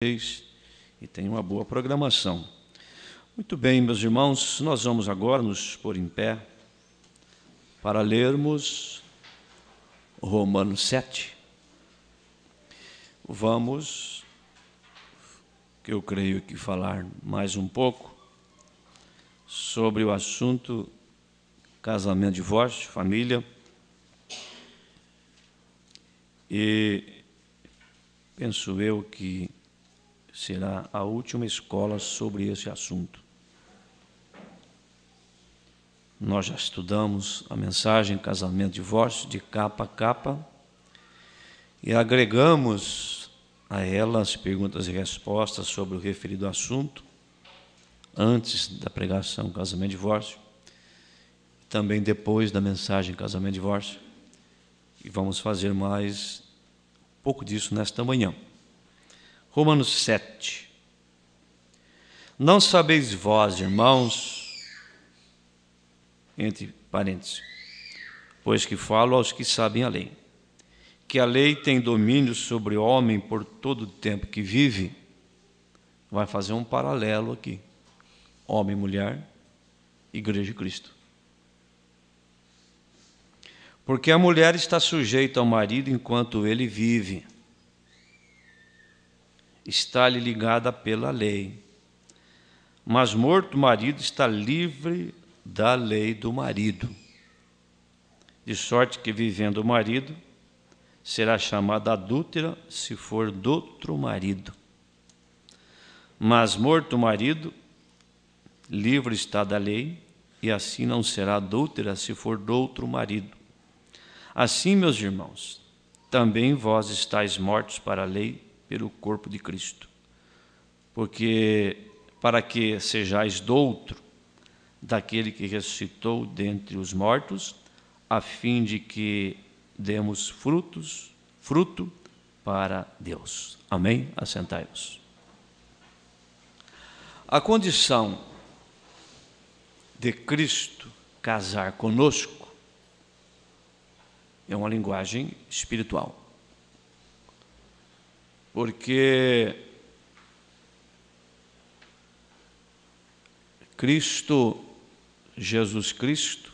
E tem uma boa programação. Muito bem, meus irmãos, nós vamos agora nos pôr em pé para lermos Romanos 7. Vamos, que eu creio que falar mais um pouco sobre o assunto casamento, divórcio, família. E penso eu que será a última escola sobre esse assunto. Nós já estudamos a mensagem casamento, divórcio, de capa a capa, e agregamos a ela as perguntas e respostas sobre o referido assunto, antes da pregação casamento, divórcio, também depois da mensagem casamento, divórcio, e vamos fazer mais um pouco disso nesta manhã. Romanos 7. Não sabeis vós, irmãos, entre parênteses, pois que falo aos que sabem a lei, que a lei tem domínio sobre o homem por todo o tempo que vive. Vai fazer um paralelo aqui. Homem, mulher, igreja de Cristo. Porque a mulher está sujeita ao marido enquanto ele vive. Está-lhe ligada pela lei. Mas morto o marido está livre da lei do marido. De sorte que, vivendo o marido, será chamada adúltera se for do outro marido. Mas morto o marido, livre está da lei, e assim não será adúltera se for do outro marido. Assim, meus irmãos, também vós estáis mortos para a lei, pelo corpo de Cristo, porque para que sejais doutro daquele que ressuscitou dentre os mortos, a fim de que demos fruto para Deus. Amém? Assentai-vos. A condição de Cristo casar conosco é uma linguagem espiritual. Porque Cristo, Jesus Cristo,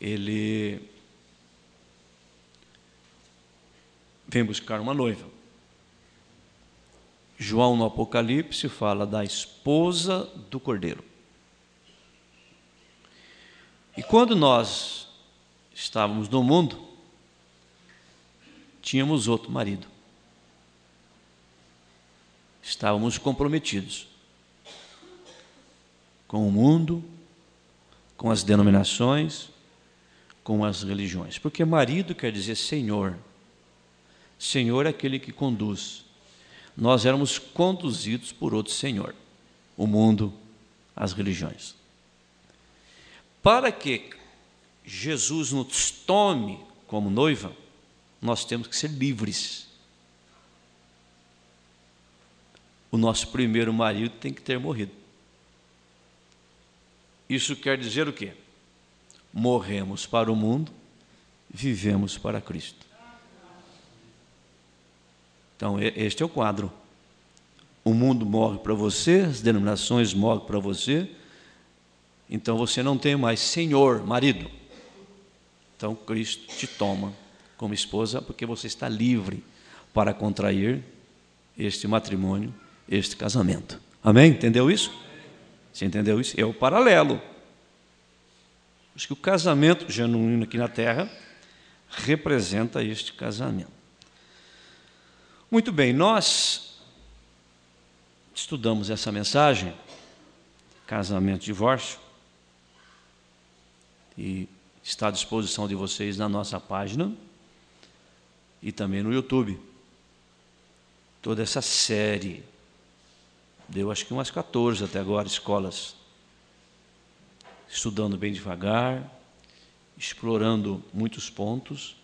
Ele vem buscar uma noiva. João, no Apocalipse, fala da esposa do Cordeiro. E quando nós estávamos no mundo, tínhamos outro marido. Estávamos comprometidos com o mundo, com as denominações, com as religiões. Porque marido quer dizer senhor. Senhor é aquele que conduz. Nós éramos conduzidos por outro senhor, o mundo, as religiões. Para que Jesus nos tome como noiva, nós temos que ser livres. O nosso primeiro marido tem que ter morrido. Isso quer dizer o quê? Morremos para o mundo, vivemos para Cristo. Então, este é o quadro. O mundo morre para você, as denominações morrem para você, então você não tem mais senhor, marido. Então, Cristo te toma como esposa, porque você está livre para contrair este matrimônio, este casamento. Amém? Entendeu isso? Você entendeu isso? É o paralelo. Acho que o casamento genuíno aqui na terra representa este casamento. Muito bem, nós estudamos essa mensagem, casamento, divórcio, e está à disposição de vocês na nossa página e também no YouTube. Toda essa série, deu acho que umas 14 até agora escolas, estudando bem devagar, explorando muitos pontos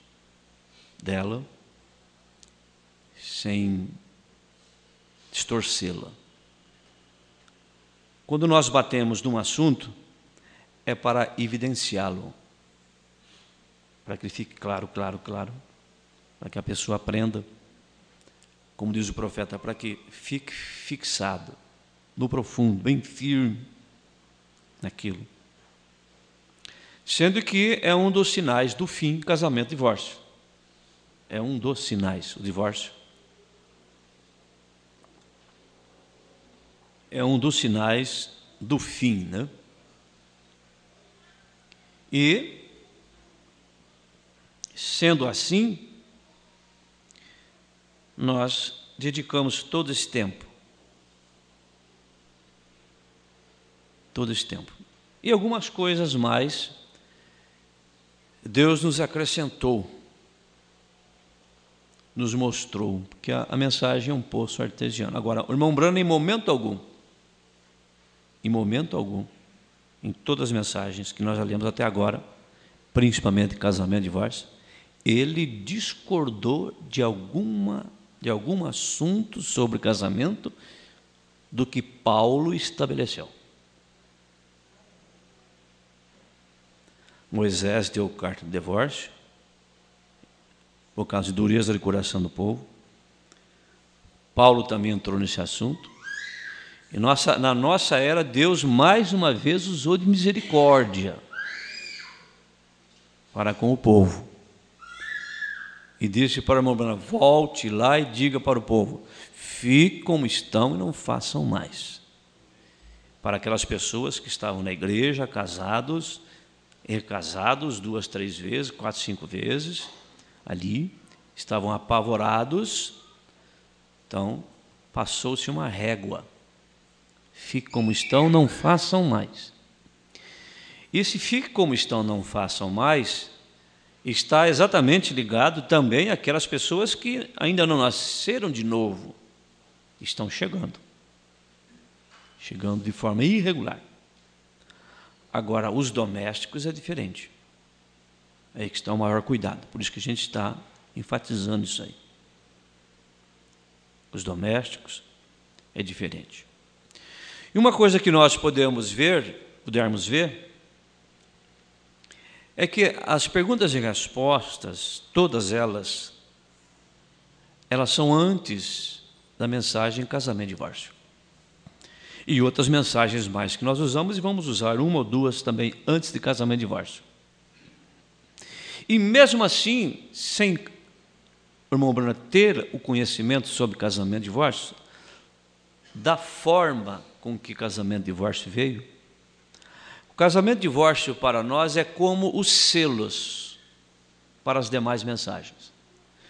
dela, sem distorcê-la. Quando nós batemos num assunto, é para evidenciá-lo, para que ele fique claro, para que a pessoa aprenda como diz o profeta, para que fique fixado no profundo, bem firme naquilo. Sendo que é um dos sinais do fim, casamento e divórcio. É um dos sinais, o divórcio. É um dos sinais do fim, né? E, sendo assim, nós dedicamos todo esse tempo. E algumas coisas mais Deus nos acrescentou, nos mostrou, porque a mensagem é um poço artesiano. Agora, o irmão Branham, em momento algum, em todas as mensagens que nós já lemos até agora, principalmente casamento e divórcio, ele discordou de algum assunto sobre casamento do que Paulo estabeleceu. Moisés deu carta de divórcio, por causa de dureza de coração do povo. Paulo também entrou nesse assunto. E na nossa era, Deus mais uma vez usou de misericórdia para com o povo. E disse para o irmão Branham: volte lá e diga para o povo, fiquem como estão e não façam mais. Para aquelas pessoas que estavam na igreja, casados, recasados 2, 3 vezes, 4, 5 vezes, ali, estavam apavorados. Então, passou-se uma régua. Fique como estão, não façam mais. Esse fique como estão, não façam mais, está exatamente ligado também àquelas pessoas que ainda não nasceram de novo, estão chegando de forma irregular. Agora, os domésticos é diferente. É aí que está o maior cuidado. Por isso que a gente está enfatizando isso aí. Os domésticos é diferente. E uma coisa que nós pudermos ver, é que as perguntas e respostas, todas elas são antes da mensagem casamento e divórcio. E outras mensagens mais que nós usamos, e vamos usar uma ou duas também antes de casamento e divórcio. E mesmo assim, sem o irmão Branham ter o conhecimento sobre casamento e divórcio, da forma com que casamento e divórcio veio, o casamento e divórcio para nós é como os selos para as demais mensagens.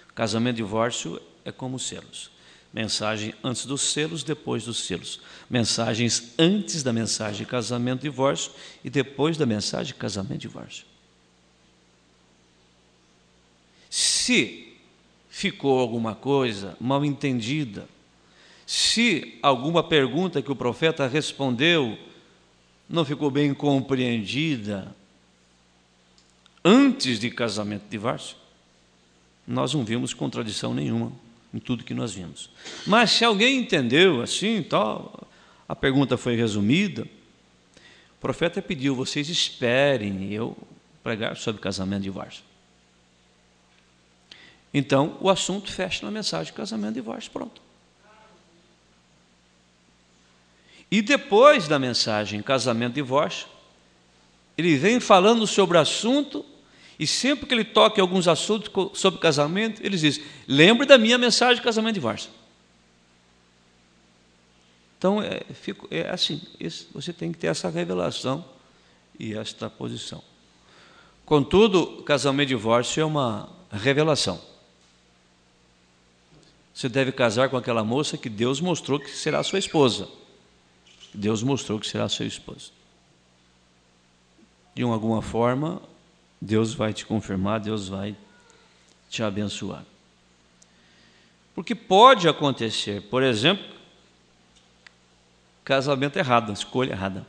O casamento e divórcio é como os selos. Mensagem antes dos selos, depois dos selos. Mensagens antes da mensagem de casamento e divórcio e depois da mensagem de casamento e divórcio. Se ficou alguma coisa mal entendida, se alguma pergunta que o profeta respondeu não ficou bem compreendida antes de casamento e divórcio, nós não vimos contradição nenhuma em tudo que nós vimos. Mas se alguém entendeu assim, tal, a pergunta foi resumida, o profeta pediu: vocês esperem eu pregar sobre casamento e divórcio. Então, o assunto fecha na mensagem de casamento e divórcio, pronto. E depois da mensagem casamento e divórcio, ele vem falando sobre o assunto. E sempre que ele toca em alguns assuntos sobre casamento, ele diz: lembre da minha mensagem de casamento e divórcio. Então, é assim, você tem que ter essa revelação e esta posição. Contudo, casamento e divórcio é uma revelação. Você deve casar com aquela moça que Deus mostrou que será sua esposa. Deus mostrou que será seu esposo. De alguma forma, Deus vai te confirmar, Deus vai te abençoar. Porque pode acontecer, por exemplo, casamento errado, escolha errada.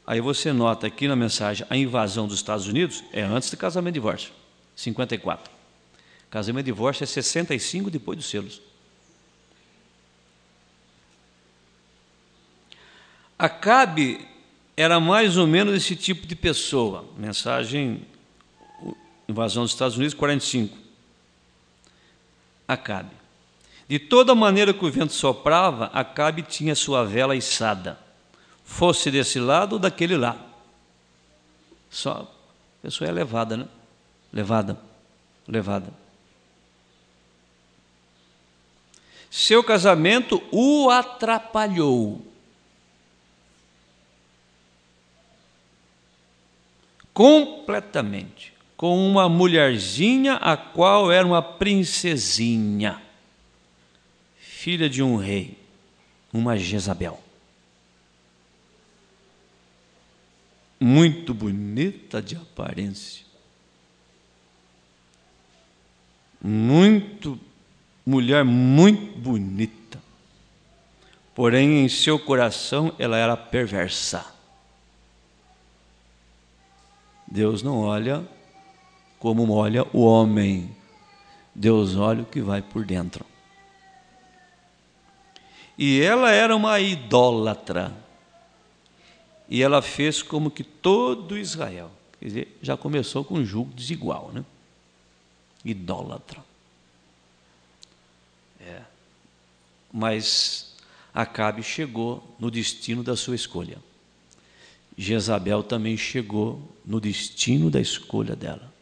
Aí você nota aqui na mensagem, a invasão dos Estados Unidos é antes do casamento e divórcio, 54. Casamento e divórcio é 65 depois dos selos. Acabe era mais ou menos esse tipo de pessoa. Mensagem, invasão dos Estados Unidos, 45. Acabe. De toda maneira que o vento soprava, Acabe tinha sua vela içada, fosse desse lado ou daquele lado. Só a pessoa é levada, né? Levada. Seu casamento o atrapalhou. Completamente. Com uma mulherzinha, a qual era uma princesinha, filha de um rei, uma Jezabel. Muito bonita de aparência. Mulher muito bonita. Porém, em seu coração, ela era perversa. Deus não olha como olha o homem. Deus olha o que vai por dentro. E ela era uma idólatra. E ela fez como que todo Israel. Quer dizer, já começou com um julgo desigual, né? Idólatra. Mas Acabe chegou no destino da sua escolha. Jezabel também chegou no destino da escolha dela.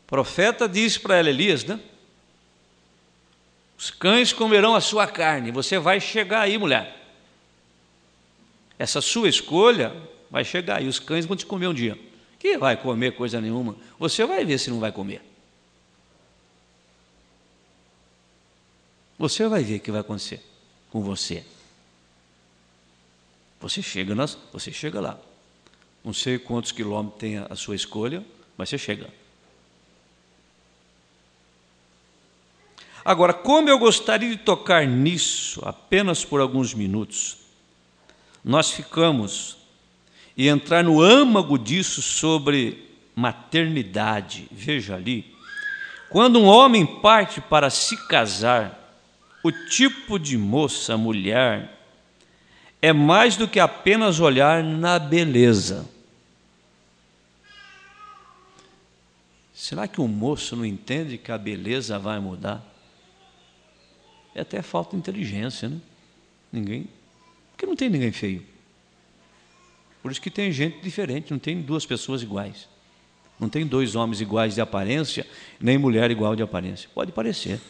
O profeta disse para ela, Elias, né? Os cães comerão a sua carne. Você vai chegar aí, mulher. Essa sua escolha vai chegar aí. Os cães vão te comer um dia. Que vai comer coisa nenhuma. Você vai ver se não vai comer. Você vai ver o que vai acontecer com você. Você chega lá. Não sei quantos quilômetros tem a sua escolha, mas você chega. Agora, como eu gostaria de tocar nisso apenas por alguns minutos, nós ficamos e entrar no âmago disso sobre maternidade. Veja ali, quando um homem parte para se casar, o tipo de moça, mulher, é mais do que apenas olhar na beleza. Será que o moço não entende que a beleza vai mudar? É até falta de inteligência, né? Porque não tem ninguém feio. Por isso que tem gente diferente, não tem duas pessoas iguais. Não tem dois homens iguais de aparência, nem mulher igual de aparência. Pode parecer,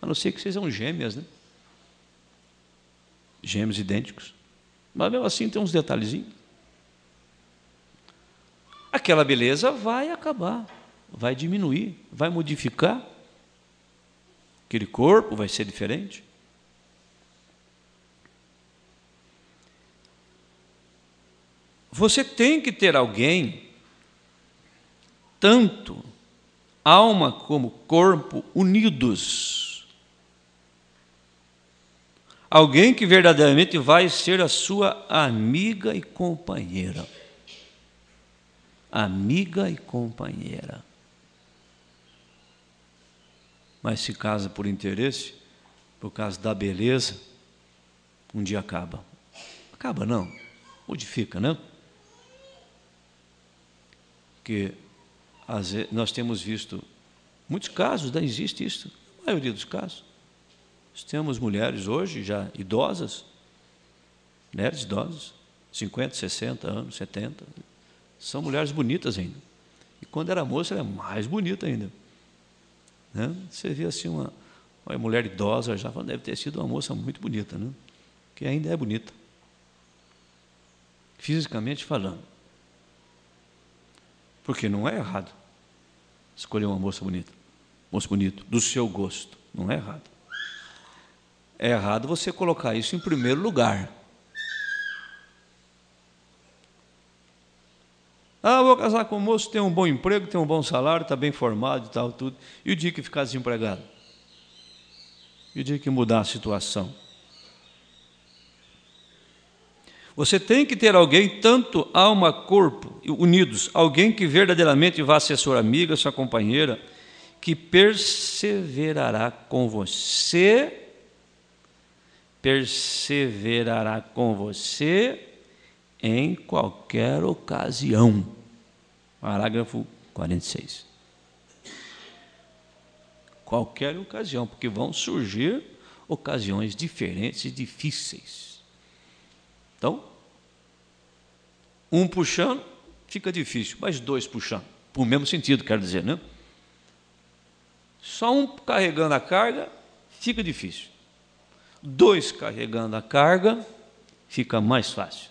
a não ser que sejam gêmeas, né? Gêmeos idênticos. Mas mesmo assim tem uns detalhezinhos. Aquela beleza vai acabar, vai diminuir, vai modificar. Aquele corpo vai ser diferente. Você tem que ter alguém, tanto alma como corpo, unidos. Alguém que verdadeiramente vai ser a sua amiga e companheira. Amiga e companheira. Mas se casa por interesse, por causa da beleza, um dia acaba. Acaba não, modifica, né? Porque às vezes, nós temos visto muitos casos, não existe isso, a maioria dos casos. Nós temos mulheres hoje já idosas, mulheres idosas, 50, 60 anos, 70, são mulheres bonitas ainda. E quando era moça, era mais bonita ainda. Né? Você vê assim uma mulher idosa, já deve ter sido uma moça muito bonita, né? Que ainda é bonita, fisicamente falando. Porque não é errado escolher uma moça bonita, moço bonito, do seu gosto, não é errado. É errado você colocar isso em primeiro lugar. Ah, vou casar com um moço, tem um bom emprego, tem um bom salário, está bem formado e tal, tudo. E o dia que ficar desempregado? E o dia que mudar a situação? Você tem que ter alguém, tanto alma, corpo, unidos, alguém que verdadeiramente vá ser sua amiga, sua companheira, que perseverará com você em qualquer ocasião. Parágrafo 46. qualquer ocasião, porque vão surgir ocasiões diferentes e difíceis. Então, um puxando, fica difícil, mas dois puxando, por mesmo sentido, quero dizer, né? Só um carregando a carga, fica difícil. Dois carregando a carga, fica mais fácil.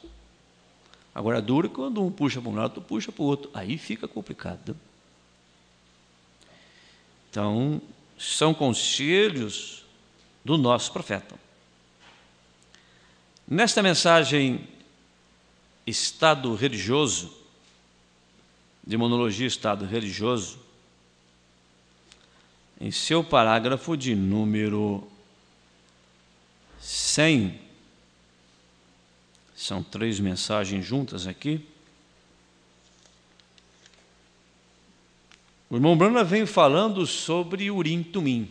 Agora, dura quando um puxa para um lado, outro puxa para o outro, aí fica complicado. Então, são conselhos do nosso profeta. Nesta mensagem, Estado Religioso, Demonologia Estado Religioso, em seu parágrafo de número 100, são 3 mensagens juntas aqui, o irmão Brana vem falando sobre Urim Tumim.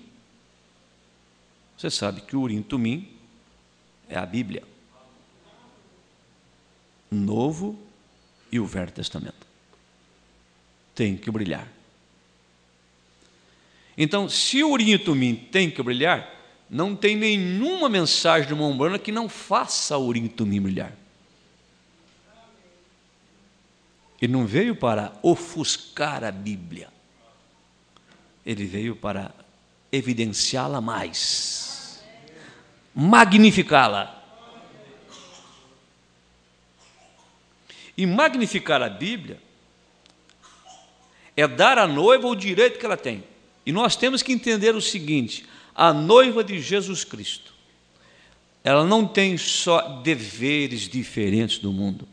Você sabe que o Urim Tumim é a Bíblia, o Novo e o Velho Testamento. Tem que brilhar. Então, se o Urim e Tumim tem que brilhar, não tem nenhuma mensagem do irmão Brana que não faça o Urim e Tumim brilhar. Ele não veio para ofuscar a Bíblia. Ele veio para evidenciá-la mais, magnificá-la. E magnificar a Bíblia é dar à noiva o direito que ela tem. E nós temos que entender o seguinte: a noiva de Jesus Cristo, ela não tem só deveres diferentes do mundo.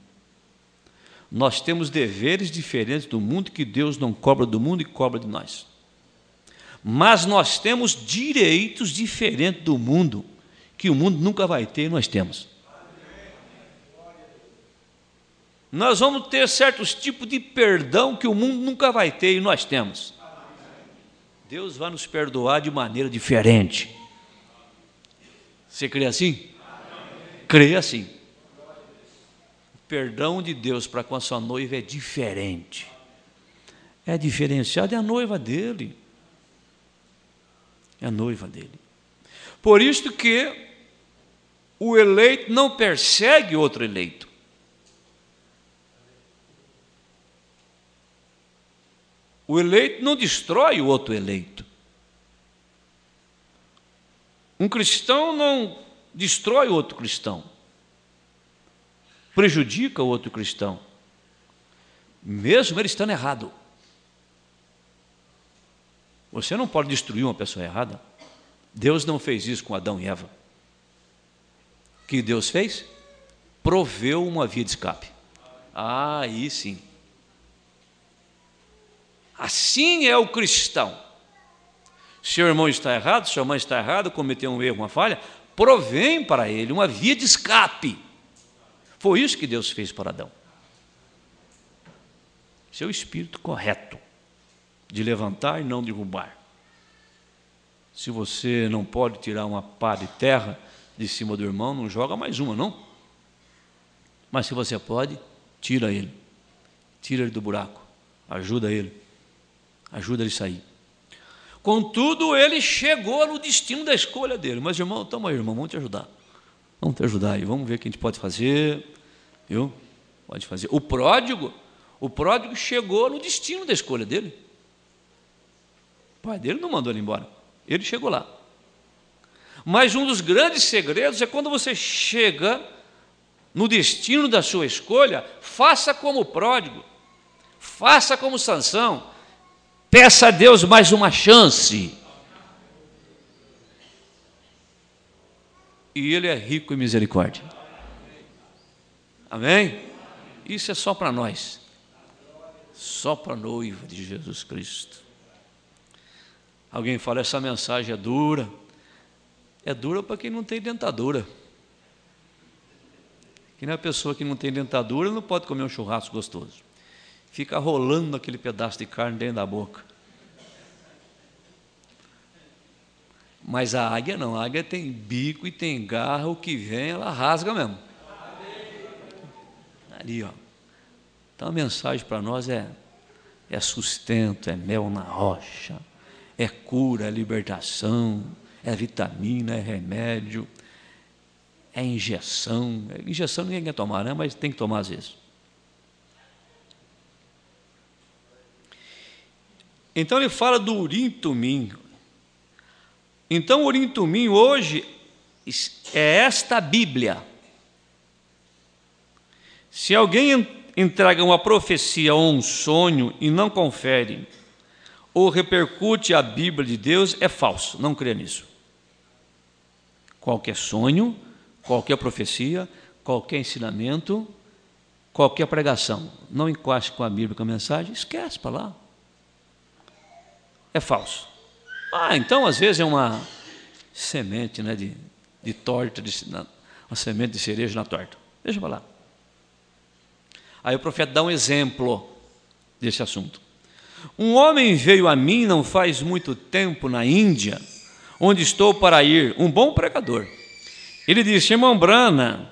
Nós temos deveres diferentes do mundo que Deus não cobra do mundo e cobra de nós. Mas nós temos direitos diferentes do mundo, que o mundo nunca vai ter e nós temos. Nós vamos ter certos tipos de perdão que o mundo nunca vai ter e nós temos. Deus vai nos perdoar de maneira diferente. Você crê assim? Crê assim. O perdão de Deus para com a sua noiva é diferente. É diferenciado, é a noiva dele. É a noiva dele. Por isso que o eleito não persegue outro eleito. O eleito não destrói o outro eleito. Um cristão não destrói o outro cristão. Prejudica o outro cristão, mesmo ele estando errado. Você não pode destruir uma pessoa errada. Deus não fez isso com Adão e Eva. O que Deus fez? Proveu uma via de escape. Aí sim. Assim é o cristão. Seu irmão está errado, sua irmã está errada, cometeu um erro, uma falha, provém para ele uma via de escape. Foi isso que Deus fez para Adão. Seu espírito correto, de levantar e não derrubar. Se você não pode tirar uma pá de terra de cima do irmão, não joga mais uma, não. Mas se você pode, tira ele do buraco, ajuda ele a sair. Contudo, ele chegou no destino da escolha dele. Mas, irmão, toma aí, irmão, vamos te ajudar. Vamos te ajudar aí, vamos ver o que a gente pode fazer. Viu? Pode fazer. O pródigo chegou no destino da escolha dele. O pai dele não mandou ele embora. Ele chegou lá. Mas um dos grandes segredos é quando você chega no destino da sua escolha, faça como o pródigo, faça como Sansão, peça a Deus mais uma chance. E Ele é rico em misericórdia. Amém? Isso é só para nós, só para a noiva de Jesus Cristo. Alguém fala, essa mensagem é dura. É dura para quem não tem dentadura. Que nem a pessoa que não tem dentadura não pode comer um churrasco gostoso. Fica rolando aquele pedaço de carne dentro da boca. Mas a águia não, a águia tem bico e tem garra, o que vem ela rasga mesmo. Ali, ó. Então a mensagem para nós é sustento, é mel na rocha, É cura, é libertação, é vitamina, é remédio, é injeção. Injeção ninguém quer tomar, né? Mas tem que tomar às vezes. Então ele fala do Urim Tumim. Então o Urim Tumim hoje é esta Bíblia. Se alguém entrega uma profecia ou um sonho e não confere ou repercute a Bíblia de Deus, é falso, não crê nisso. Qualquer sonho, qualquer profecia, qualquer ensinamento, qualquer pregação, não encoste com a Bíblia, com a mensagem, esquece para lá. É falso. Então às vezes é uma semente, né, de torta, uma semente de cereja na torta. Deixa para lá. Aí o profeta dá um exemplo desse assunto. Um homem veio a mim não faz muito tempo na Índia, onde estou para ir, um bom pregador. Ele disse: irmão Brana,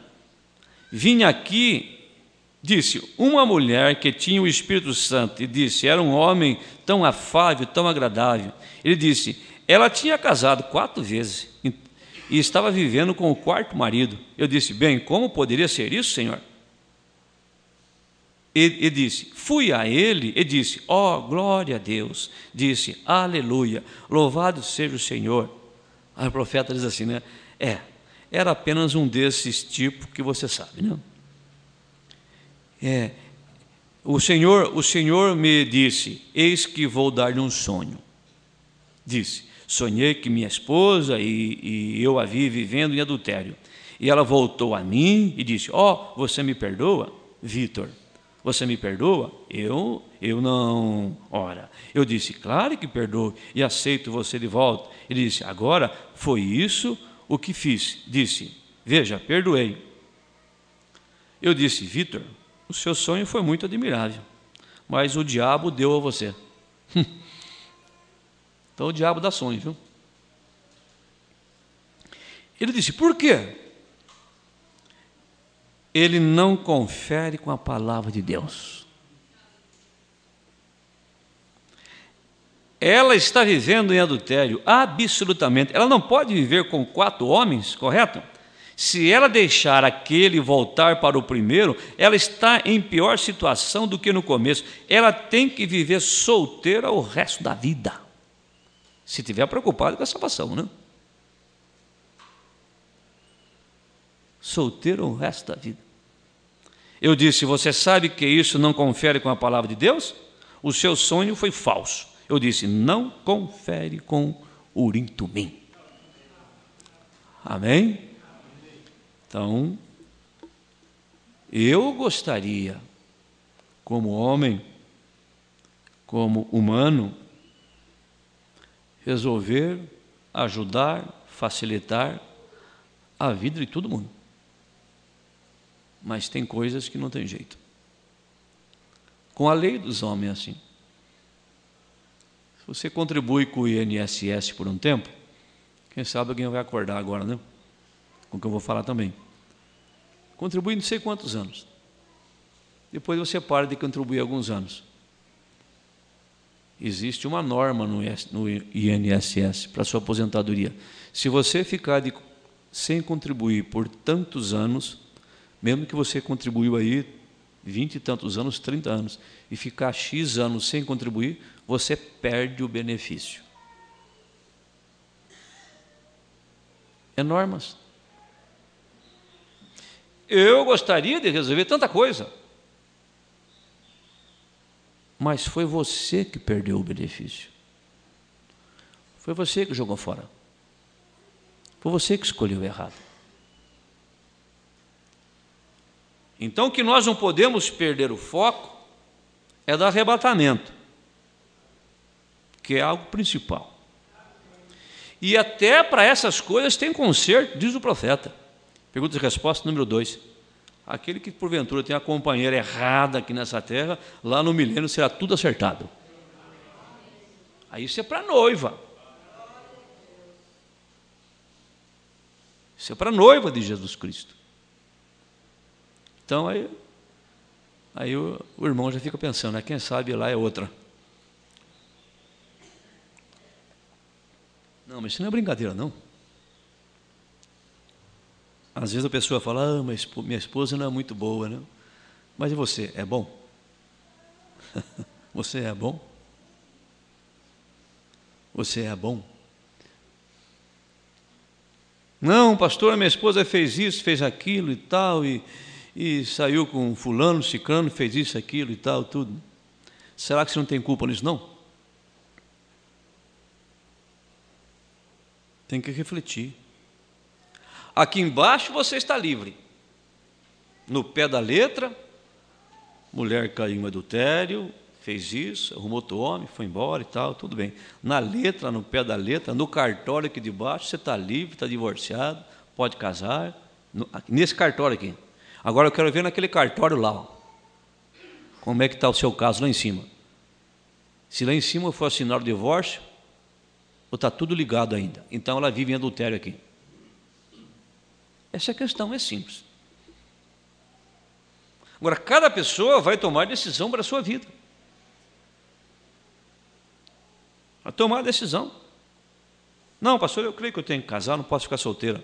vim aqui, disse, uma mulher que tinha o Espírito Santo, e disse, era um homem tão afável, tão agradável. Ele disse, ela tinha casado 4 vezes e estava vivendo com o 4º marido. Eu disse, bem, como poderia ser isso, Senhor? Ele disse, fui a ele e disse, glória a Deus, disse, aleluia, louvado seja o Senhor. Aí o profeta diz assim, né? Era apenas um desses tipos que você sabe, né? O Senhor me disse, eis que vou dar-lhe um sonho. Disse, sonhei que minha esposa e eu a vi vivendo em adultério. E ela voltou a mim e disse, você me perdoa, Vitor? Você me perdoa? Eu não. Ora, eu disse, claro que perdoo e aceito você de volta. Ele disse, agora foi isso o que fiz. Disse, veja, perdoei. Eu disse, Vitor, o seu sonho foi muito admirável, mas o diabo deu a você. Então o diabo dá sonho, viu? Ele disse, por quê? Ele não confere com a palavra de Deus. Ela está vivendo em adultério, absolutamente. Ela não pode viver com 4 homens, correto? Se ela deixar aquele voltar para o primeiro, ela está em pior situação do que no começo. Ela tem que viver solteira o resto da vida, se estiver preocupada com a salvação, né? Solteira o resto da vida. Eu disse, você sabe que isso não confere com a palavra de Deus? O seu sonho foi falso. Eu disse, não confere com Urim Tumim. Amém? Então, eu gostaria, como homem, como humano, resolver, ajudar, facilitar a vida de todo mundo. Mas tem coisas que não tem jeito. Com a lei dos homens é assim. Se você contribui com o INSS por um tempo, quem sabe alguém vai acordar agora, né? Com o que eu vou falar também. Contribui não sei quantos anos. Depois você para de contribuir alguns anos. Existe uma norma no INSS para a sua aposentadoria. Se você ficar sem contribuir por tantos anos, mesmo que você contribuiu aí 20 e tantos anos, 30 anos, e ficar X anos sem contribuir, você perde o benefício. É normas. Eu gostaria de resolver tanta coisa, mas foi você que perdeu o benefício. Foi você que jogou fora. Foi você que escolheu errado. Então, que nós não podemos perder o foco é do arrebatamento, que é algo principal. E até para essas coisas tem conserto, diz o profeta. Pergunta e resposta número 2. Aquele que porventura tem a companheira errada aqui nessa terra, lá no milênio será tudo acertado. Aí isso é para a noiva. Isso é para a noiva de Jesus Cristo. Então aí o irmão já fica pensando, né? Quem sabe lá é outra. Não, mas isso não é brincadeira, não. Às vezes a pessoa fala, minha esposa não é muito boa, né? Mas e você, é bom? Você é bom? Você é bom? Não, pastor, minha esposa fez isso, fez aquilo e tal, e saiu com fulano, ciclano, fez isso, aquilo e tal, tudo. Será que você não tem culpa nisso, não? Tem que refletir. Aqui embaixo você está livre. No pé da letra, mulher caiu em adultério, fez isso, arrumou outro homem, foi embora e tal, tudo bem. Na letra, no pé da letra, no cartório aqui de baixo, você está livre, está divorciado, pode casar, nesse cartório aqui. Agora eu quero ver naquele cartório lá, ó. Como é que está o seu caso lá em cima. Se lá em cima for assinar o divórcio, ou está tudo ligado ainda. Então ela vive em adultério aqui. Essa questão é simples. Agora, cada pessoa vai tomar decisão para a sua vida. Vai tomar a decisão. Não, pastor, eu creio que eu tenho que casar, não posso ficar solteira.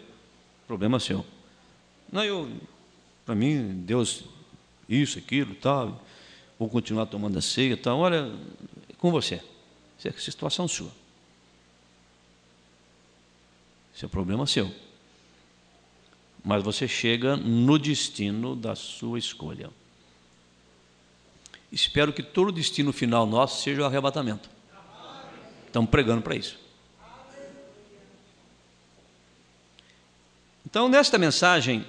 Problema seu. Não, para mim, Deus, isso, aquilo, tal, vou continuar tomando a ceia, tal. Olha, é com você. Essa é a situação sua. Esse é o problema seu. Mas você chega no destino da sua escolha. Espero que todo o destino final nosso seja o arrebatamento. Estamos pregando para isso. Então, nesta mensagem,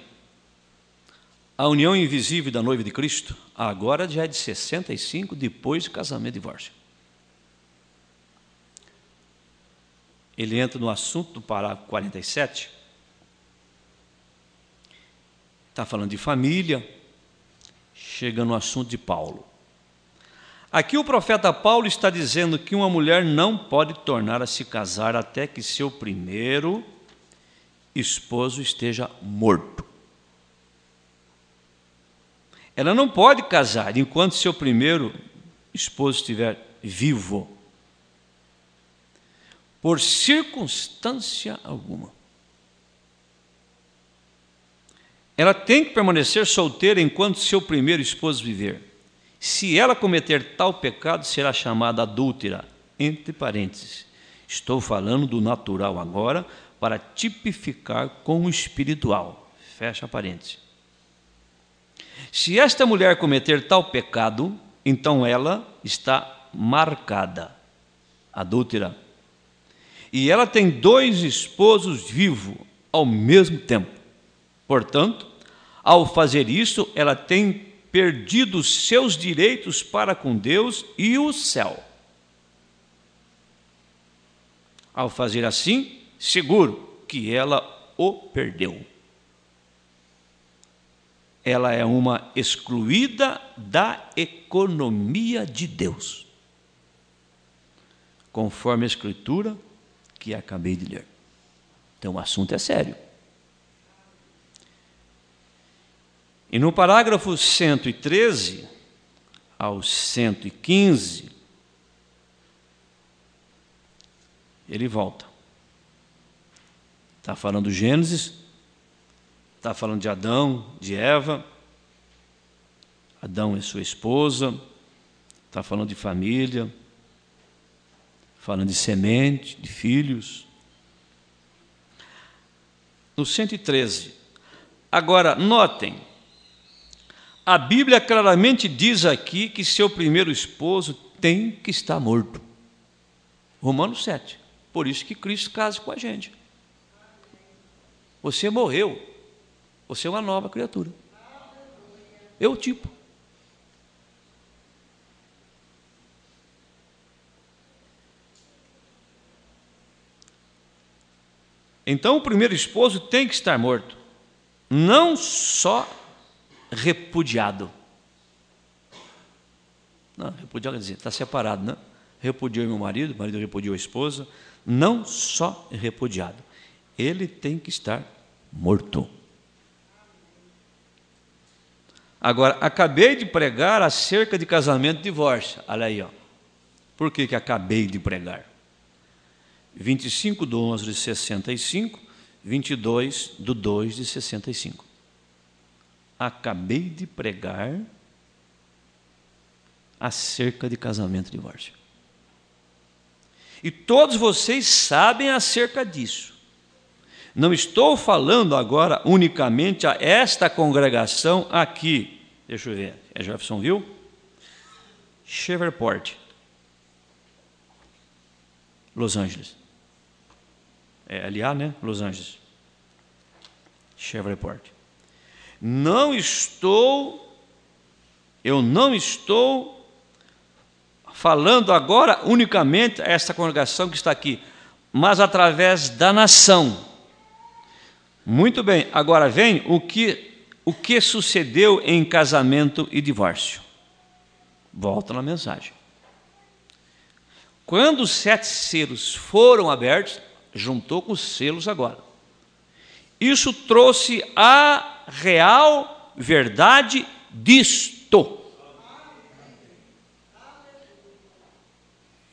a união invisível da noiva de Cristo, agora já é de 65, depois de casamento e divórcio. Ele entra no assunto do parágrafo 47, está falando de família, chega no assunto de Paulo. Aqui o profeta Paulo está dizendo que uma mulher não pode tornar a se casar até que seu primeiro esposo esteja morto. Ela não pode casar enquanto seu primeiro esposo estiver vivo, por circunstância alguma. Ela tem que permanecer solteira enquanto seu primeiro esposo viver. Se ela cometer tal pecado, será chamada adúltera, entre parênteses. Estou falando do natural agora, para tipificar com o espiritual. Fecha parênteses. Se esta mulher cometer tal pecado, então ela está marcada, adúltera. E ela tem 2 esposos vivos ao mesmo tempo. Portanto, ao fazer isso, ela tem perdido os seus direitos para com Deus e o céu. Ao fazer assim, seguro que ela o perdeu. Ela é uma excluída da economia de Deus, conforme a Escritura que acabei de ler. Então o assunto é sério. E no parágrafo 113 ao 115, ele volta. Está falando de Gênesis, está falando de Adão, de Eva, Adão e sua esposa, está falando de família, falando de semente, de filhos. No 113. Agora, notem, a Bíblia claramente diz aqui que seu primeiro esposo tem que estar morto. Romanos 7. Por isso que Cristo casa com a gente. Você morreu. Você é uma nova criatura. É o tipo. Então o primeiro esposo tem que estar morto. Não só repudiado. Não, repudiado quer dizer, está separado, né? Repudiou meu marido, o marido repudiou a esposa. Não só repudiado. Ele tem que estar morto. Agora, acabei de pregar acerca de casamento e divórcio. Olha aí, ó. Por que acabei de pregar? 25/11 de 65, 22/2 de 65. Acabei de pregar acerca de casamento e divórcio. E todos vocês sabem acerca disso. Não estou falando agora unicamente a esta congregação aqui. Deixa eu ver, é Jeffersonville? Shreveport, Los Angeles. É LA, né? Los Angeles. Shreveport. Eu não estou falando agora unicamente a esta congregação que está aqui, mas através da nação. Muito bem, agora vem o que sucedeu em casamento e divórcio. Volta na mensagem. Quando os 7 selos foram abertos, juntou com os selos agora. Isso trouxe a real verdade disto.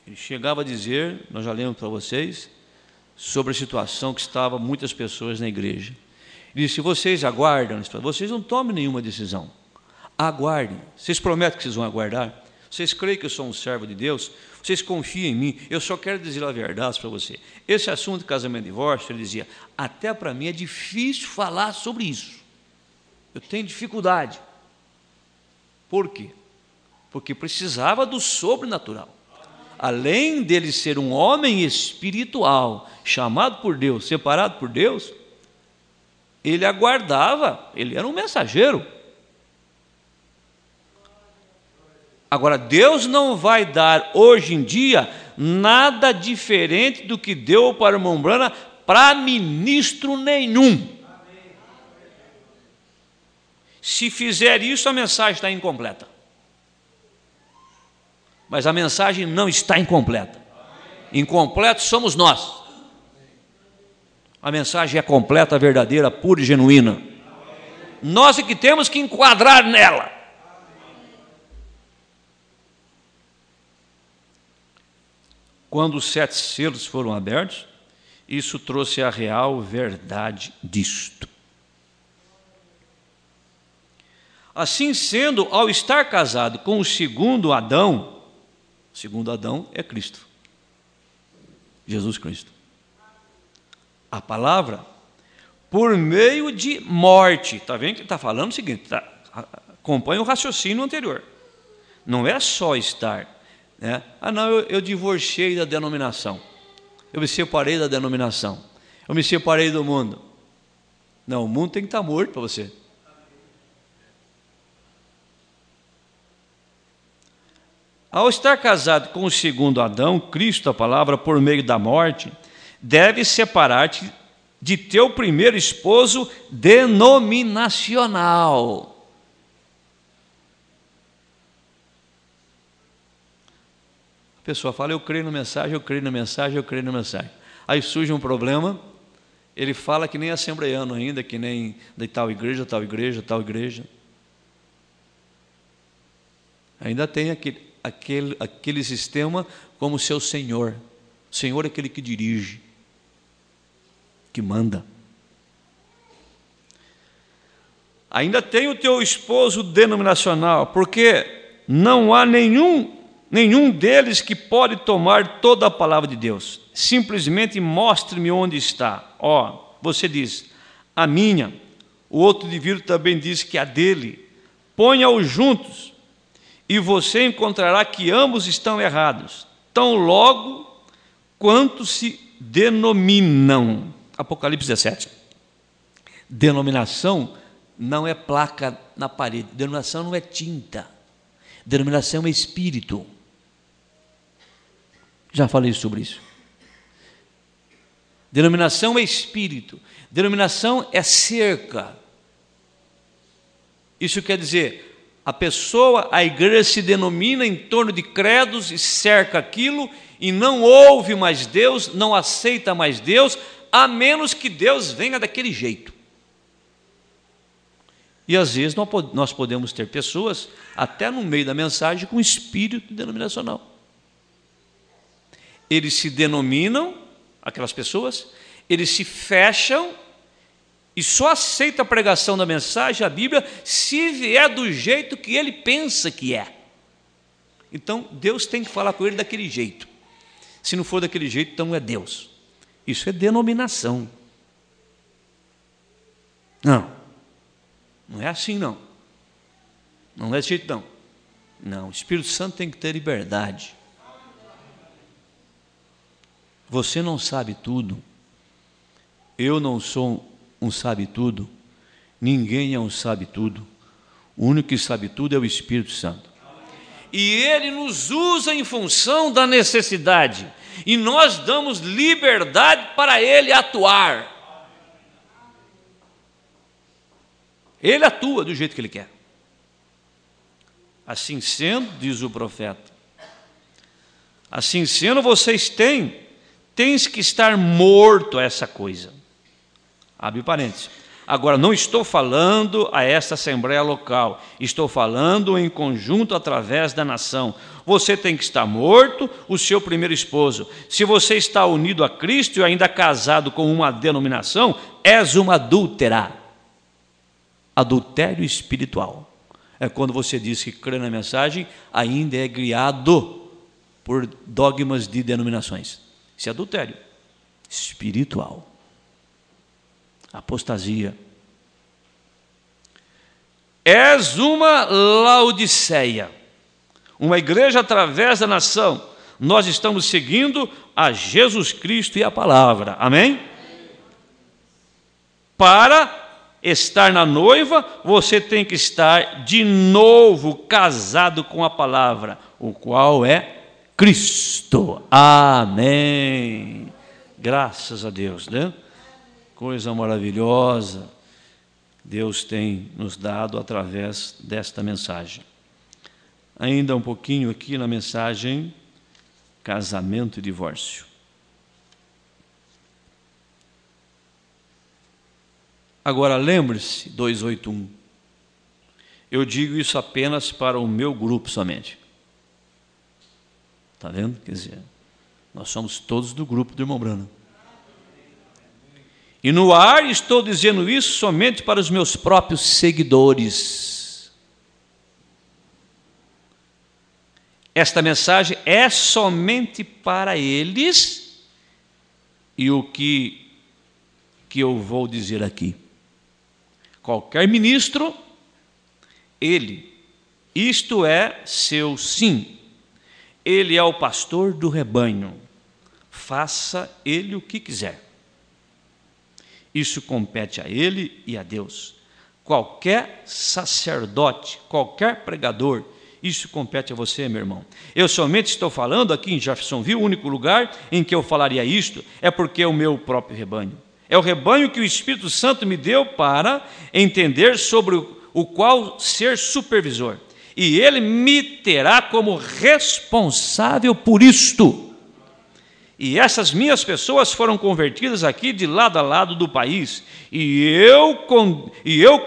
Ele chegava a dizer, nós já lemos para vocês, sobre a situação que estavam muitas pessoas na igreja. Ele disse: vocês aguardam, vocês não tomem nenhuma decisão. Aguardem. Vocês prometem que vocês vão aguardar? Vocês creem que eu sou um servo de Deus? Vocês confiam em mim? Eu só quero dizer a verdade para você. Esse assunto de casamento e divórcio, ele dizia, até para mim é difícil falar sobre isso. Eu tenho dificuldade. Por quê? Porque precisava do sobrenatural. Além dele ser um homem espiritual, chamado por Deus, separado por Deus, ele aguardava, ele era um mensageiro. Agora, Deus não vai dar hoje em dia nada diferente do que deu para o irmão Branham para ministro nenhum. Se fizer isso, a mensagem está incompleta. Mas a mensagem não está incompleta. Incompletos somos nós. A mensagem é completa, verdadeira, pura e genuína. Nós é que temos que enquadrar nela. Quando os 7 selos foram abertos, isso trouxe a real verdade disto. Assim sendo, ao estar casado com o segundo Adão é Cristo, Jesus Cristo. A palavra, por meio de morte, está vendo que ele está falando o seguinte, acompanha o raciocínio anterior. Não é só estar, né? Não, eu divorciei da denominação, eu me separei da denominação, eu me separei do mundo. Não, o mundo tem que estar morto para você. Ao estar casado com o segundo Adão, Cristo, a palavra, por meio da morte, deve separar-te de teu primeiro esposo denominacional. A pessoa fala, eu creio na mensagem, eu creio na mensagem, eu creio na mensagem. Aí surge um problema, ele fala que nem assembleiano ainda, que nem de tal igreja, tal igreja, tal igreja. Ainda tem aquele sistema como seu senhor. O senhor é aquele que dirige, que manda. Ainda tem o teu esposo denominacional, porque não há nenhum deles que pode tomar toda a palavra de Deus. Simplesmente mostre-me onde está. Você diz, a minha. O outro indivíduo também diz que a dele. Ponha-os juntos, e você encontrará que ambos estão errados, tão logo quanto se denominam. Apocalipse 17. Denominação não é placa na parede, denominação não é tinta, denominação é espírito. Já falei sobre isso. Denominação é espírito, denominação é cerca. Isso quer dizer, a igreja se denomina em torno de credos e cerca aquilo e não ouve mais Deus, não aceita mais Deus, a menos que Deus venha daquele jeito. E às vezes nós podemos ter pessoas, até no meio da mensagem, com espírito denominacional. Eles se denominam, aquelas pessoas, eles se fecham e só aceita a pregação da mensagem, a Bíblia, se vier do jeito que ele pensa que é. Então, Deus tem que falar com ele daquele jeito. Se não for daquele jeito, então é Deus. Isso é denominação. Não é assim não. Não é desse jeito não. Não, o Espírito Santo tem que ter liberdade. Você não sabe tudo. Eu não sou um sabe-tudo. Ninguém é um sabe-tudo. O único que sabe tudo é o Espírito Santo. E Ele nos usa em função da necessidade. E nós damos liberdade para Ele atuar. Ele atua do jeito que Ele quer. Assim sendo, diz o profeta, assim sendo, vocês tens que estar morto a essa coisa. Abre parênteses. Agora, não estou falando a essa assembleia local, estou falando em conjunto através da nação. Você tem que estar morto, o seu primeiro esposo. Se você está unido a Cristo e ainda casado com uma denominação, és uma adúltera. Adultério espiritual. É quando você diz que crê na mensagem, ainda é guiado por dogmas de denominações. Isso é adultério espiritual. Apostasia. És uma Laodiceia, uma igreja através da nação. Nós estamos seguindo a Jesus Cristo e a palavra. Amém? Para estar na noiva, você tem que estar de novo casado com a palavra, o qual é Cristo. Amém. Graças a Deus, né? Coisa maravilhosa Deus tem nos dado através desta mensagem. Ainda um pouquinho aqui na mensagem casamento e divórcio. Agora lembre-se, 281, eu digo isso apenas para o meu grupo somente. Está vendo? Quer dizer, nós somos todos do grupo do irmão Branham. E no ar estou dizendo isso somente para os meus próprios seguidores. Esta mensagem é somente para eles e o que eu vou dizer aqui. Qualquer ministro, isto é seu sim. Ele é o pastor do rebanho. Faça ele o que quiser. Isso compete a ele e a Deus. Qualquer sacerdote, qualquer pregador, isso compete a você, meu irmão. Eu somente estou falando aqui em Jeffersonville, o único lugar em que eu falaria isto é porque é o meu próprio rebanho. É o rebanho que o Espírito Santo me deu para entender sobre o qual ser supervisor. E ele me terá como responsável por isto. E essas minhas pessoas foram convertidas aqui de lado a lado do país. E eu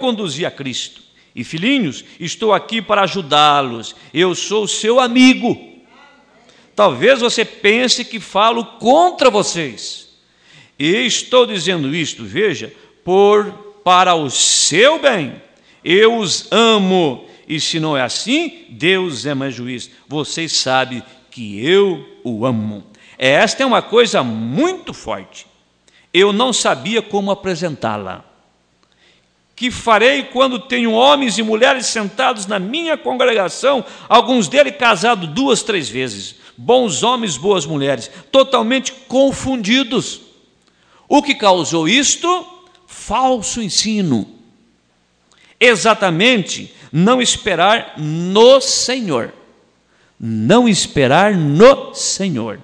conduzi a Cristo. E filhinhos, estou aqui para ajudá-los. Eu sou seu amigo. Talvez você pense que falo contra vocês. E estou dizendo isto, veja, para o seu bem. Eu os amo. E se não é assim, Deus é mais juiz. Vocês sabem que eu o amo. Esta é uma coisa muito forte. Eu não sabia como apresentá-la. Que farei quando tenho homens e mulheres sentados na minha congregação, alguns deles casados 2, 3 vezes, bons homens, boas mulheres, totalmente confundidos. O que causou isto? Falso ensino. Exatamente, não esperar no Senhor. Não esperar no Senhor.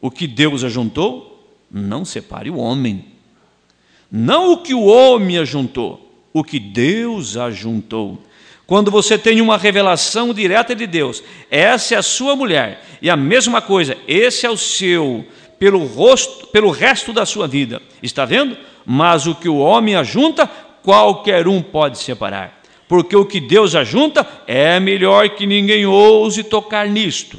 O que Deus ajuntou, não separe o homem. Não o que o homem ajuntou, o que Deus ajuntou. Quando você tem uma revelação direta de Deus, essa é a sua mulher, e a mesma coisa, esse é o seu, pelo resto da sua vida. Está vendo? Mas o que o homem ajunta, qualquer um pode separar. Porque o que Deus ajunta, é melhor que ninguém ouse tocar nisto.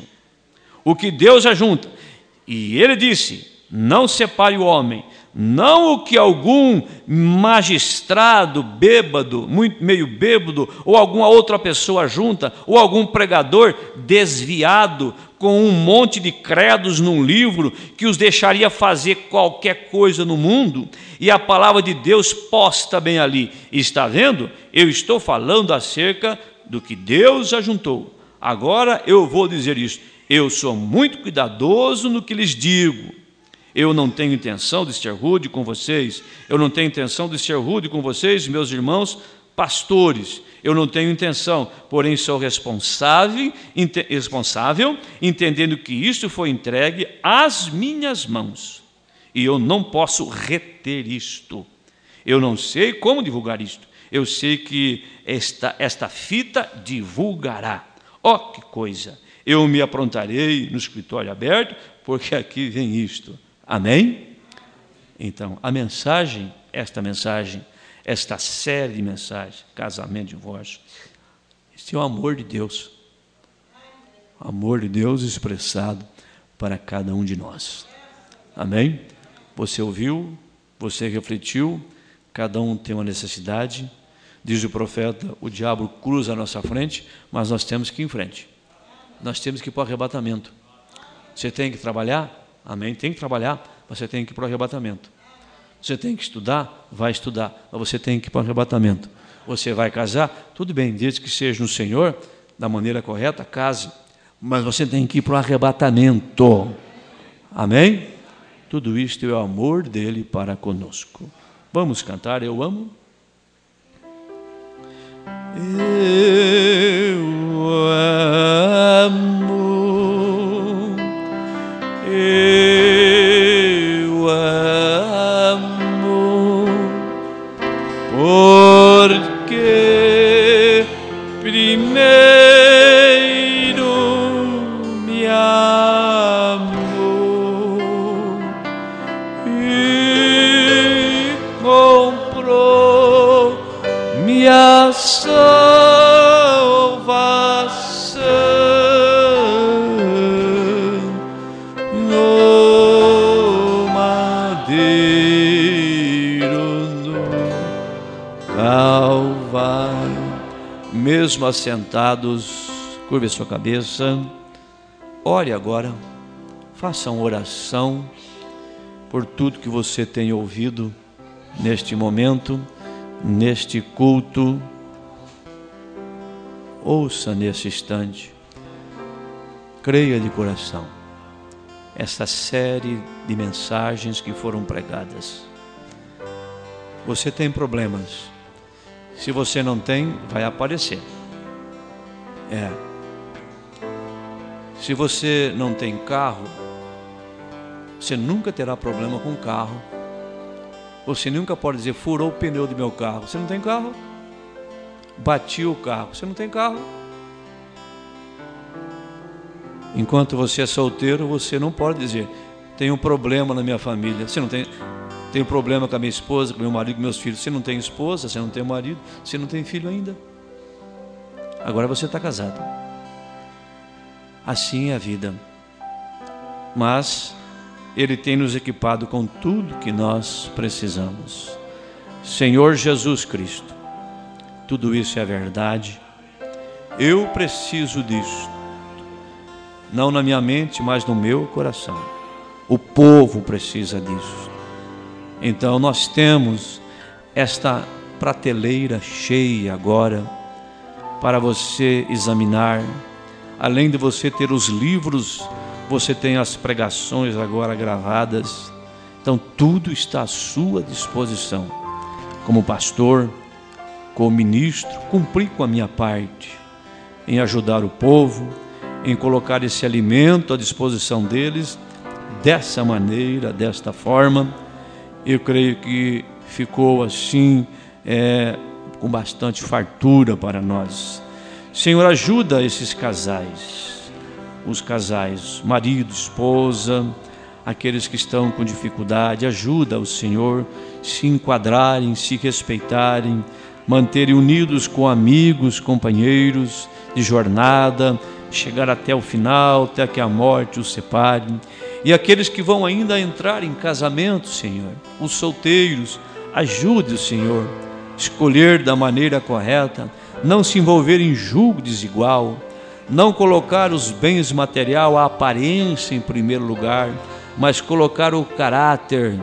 O que Deus ajunta. E ele disse, não separe o homem, não o que algum magistrado bêbado, meio bêbado, ou alguma outra pessoa junta, ou algum pregador desviado, com um monte de credos num livro, que os deixaria fazer qualquer coisa no mundo, e a palavra de Deus posta bem ali. Está vendo? Eu estou falando acerca do que Deus ajuntou. Agora eu vou dizer isso. Eu sou muito cuidadoso no que lhes digo. Eu não tenho intenção de ser rude com vocês. Eu não tenho intenção de ser rude com vocês, meus irmãos pastores. Eu não tenho intenção, porém sou responsável, entendendo que isto foi entregue às minhas mãos. E eu não posso reter isto. Eu não sei como divulgar isto. Eu sei que esta fita divulgará. Ó, que coisa! Eu me aprontarei no escritório aberto, porque aqui vem isto. Amém? Então, a mensagem, esta série de mensagens, casamento, divórcio, este é o amor de Deus. O amor de Deus expressado para cada um de nós. Amém? Você ouviu, você refletiu, cada um tem uma necessidade. Diz o profeta, o diabo cruza a nossa frente, mas nós temos que ir em frente. Nós temos que ir para o arrebatamento. Você tem que trabalhar? Amém? Tem que trabalhar, você tem que ir para o arrebatamento. Você tem que estudar? Vai estudar, mas você tem que ir para o arrebatamento. Você vai casar? Tudo bem, desde que seja no Senhor, da maneira correta, case. Mas você tem que ir para o arrebatamento. Amém? Tudo isto é o amor dele para conosco. Vamos cantar, eu amo. Eu amo, eu amo, porque primeiro me amou e comprou minha salvação no madeiro do Calvário. Mesmo assentados, curve sua cabeça, ore agora, faça uma oração por tudo que você tem ouvido neste momento, neste culto. Ouça nesse instante, creia de coração essa série de mensagens que foram pregadas. Você tem problemas, se você não tem, vai aparecer. Se você não tem carro, você nunca terá problema com o carro. Você nunca pode dizer, furou o pneu do meu carro. Você não tem carro? Bati o carro. Você não tem carro? Enquanto você é solteiro, você não pode dizer, tenho um problema na minha família. Você não tem, tenho problema com a minha esposa, com meu marido, com meus filhos. Você não tem esposa, você não tem marido, você não tem filho ainda. Agora você está casado. Assim é a vida. Mas Ele tem nos equipado com tudo que nós precisamos. Senhor Jesus Cristo, tudo isso é verdade. Eu preciso disso. Não na minha mente, mas no meu coração. O povo precisa disso. Então nós temos esta prateleira cheia agora para você examinar. Além de você ter os livros, você tem as pregações agora gravadas. Então tudo está à sua disposição. Como pastor, como ministro, cumpri com a minha parte em ajudar o povo, em colocar esse alimento à disposição deles dessa maneira, desta forma. Eu creio que ficou assim, com bastante fartura para nós. Senhor, ajuda esses casais, os casais, marido, esposa, aqueles que estão com dificuldade. Ajuda o Senhor se enquadrarem, se respeitarem, manterem unidos com amigos, companheiros de jornada, chegar até o final, até que a morte os separe. E aqueles que vão ainda entrar em casamento, Senhor, os solteiros, ajude o Senhor a escolher da maneira correta, não se envolver em julgo desigual, não colocar os bens materiais, a aparência em primeiro lugar, mas colocar o caráter,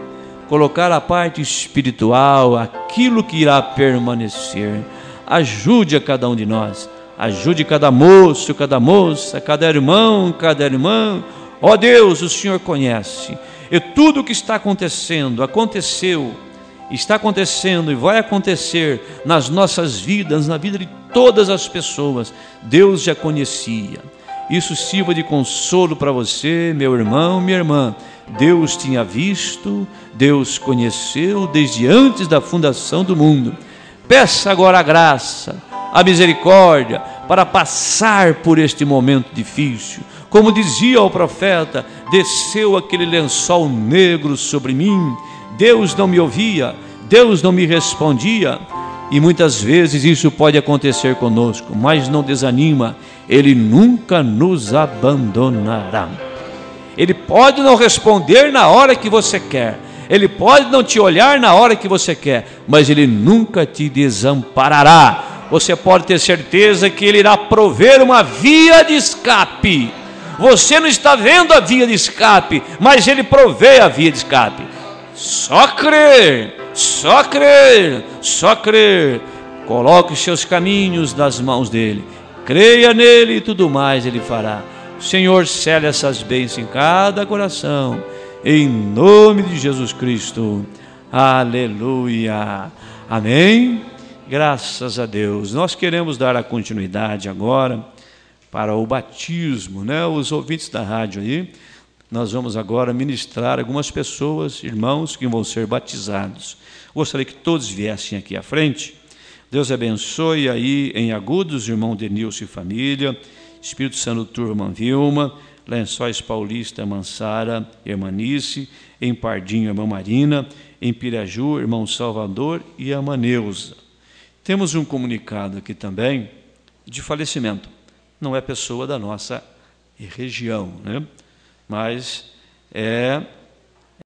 colocar a parte espiritual, aquilo que irá permanecer. Ajude a cada um de nós, ajude cada moço, cada moça, cada irmão, cada irmã. Ó Deus, o Senhor conhece, e tudo o que está acontecendo, aconteceu, está acontecendo e vai acontecer nas nossas vidas, na vida de todas as pessoas, Deus já conhecia. Isso sirva de consolo para você, meu irmão, minha irmã. Deus tinha visto, Deus conheceu desde antes da fundação do mundo. Peça agora a graça, a misericórdia, para passar por este momento difícil. Como dizia o profeta, desceu aquele lençol negro sobre mim, Deus não me ouvia, Deus não me respondia. E muitas vezes isso pode acontecer conosco, mas não desanima, Ele nunca nos abandonará. Ele pode não responder na hora que você quer, Ele pode não te olhar na hora que você quer, mas Ele nunca te desamparará. Você pode ter certeza que Ele irá prover uma via de escape. Você não está vendo a via de escape, mas Ele provê a via de escape. Só crer, só crer, só crer. Coloque os seus caminhos nas mãos dEle, creia nele e tudo mais Ele fará. O Senhor cele essas bênçãos em cada coração, em nome de Jesus Cristo. Aleluia, amém. Graças a Deus. Nós queremos dar a continuidade agora para o batismo, né? Os ouvintes da rádio aí, nós vamos agora ministrar algumas pessoas, irmãos, que vão ser batizados. Gostaria que todos viessem aqui à frente. Deus abençoe aí em Agudos, irmão Denilson e família, Espírito Santo, turma Vilma, Lençóis Paulista, irmã Sara, irmã Nice, em Pardinho, irmã Marina, em Piraju, irmão Salvador e a irmã Neuza. Temos um comunicado aqui também de falecimento. Não é pessoa da nossa região, né? Mas é